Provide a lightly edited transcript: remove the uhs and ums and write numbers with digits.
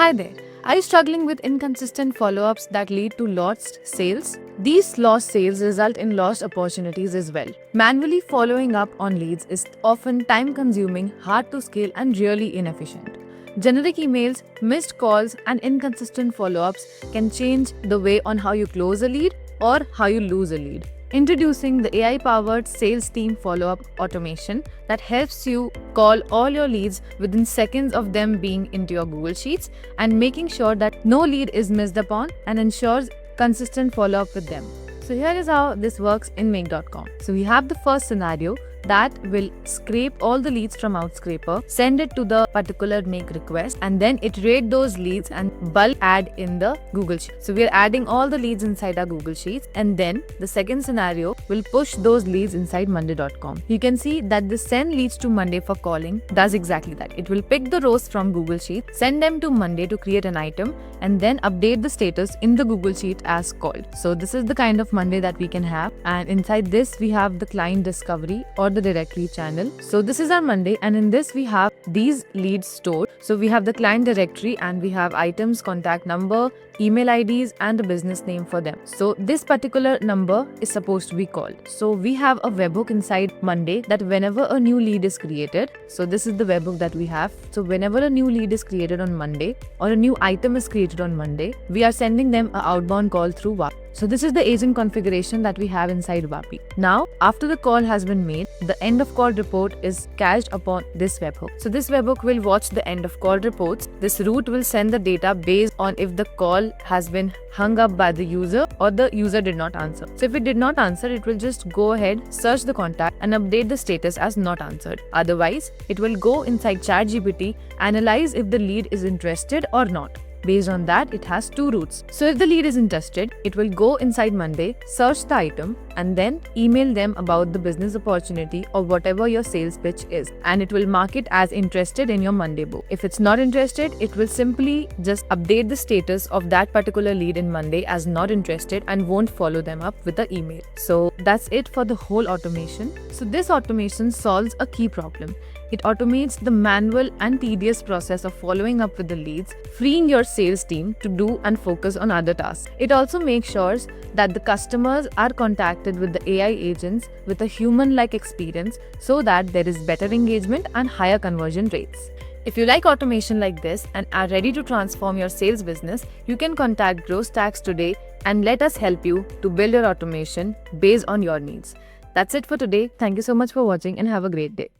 Hi there. Are you struggling with inconsistent follow-ups that lead to lost sales? These lost sales result in lost opportunities as well. Manually following up on leads is often time-consuming, hard to scale, and really inefficient. Generic emails, missed calls, and inconsistent follow-ups can change the way on how you close a lead or how you lose a lead. Introducing the AI-powered sales team follow-up automation that helps you call all your leads within seconds of them being into your Google Sheets and making sure that no lead is missed upon and ensures consistent follow-up with them. So here is how this works in Make.com. So we have the first scenario that will scrape all the leads from Outscraper, send it to the particular make request, and then iterate those leads and bulk add in the Google Sheet. So we are adding all the leads inside our Google Sheets, and then the second scenario will push those leads inside Monday.com. You can see that the send leads to Monday for calling does exactly that. It will pick the rows from Google Sheet, send them to Monday to create an item, and then update the status in the Google Sheet as called. So this is the kind of Monday that we can have, and inside this we have the client discovery or the directory channel. So this is our Monday, and in this we have these leads stored. So we have the client directory and we have items, contact number, email IDs, and the business name for them. So this particular number is supposed to be called. So we have a webhook inside Monday that whenever a new lead is created, so this is the webhook that we have. So whenever a new lead is created on Monday or a new item is created on Monday, we are sending them an outbound call through WAP. So this is the agent configuration that we have inside WAPI. Now, after the call has been made, the end of call report is cached upon this webhook. So this webhook will watch the end of call reports. This route will send the data based on if the call has been hung up by the user or the user did not answer. So if it did not answer, it will just go ahead, search the contact and update the status as not answered. Otherwise, it will go inside ChatGPT, analyze if the lead is interested or not. Based on that, it has two routes. So if the lead is interested, it will go inside Monday, search the item, and then email them about the business opportunity or whatever your sales pitch is. And it will mark it as interested in your Monday book. If it's not interested, it will simply just update the status of that particular lead in Monday as not interested and won't follow them up with the email. So that's it for the whole automation. So this automation solves a key problem. It automates the manual and tedious process of following up with the leads, freeing your sales team to do and focus on other tasks. It also makes sure that the customers are contacted with the AI agents with a human-like experience so that there is better engagement and higher conversion rates. If you like automation like this and are ready to transform your sales business, you can contact GrowStacks today and let us help you to build your automation based on your needs. That's it for today. Thank you so much for watching and have a great day.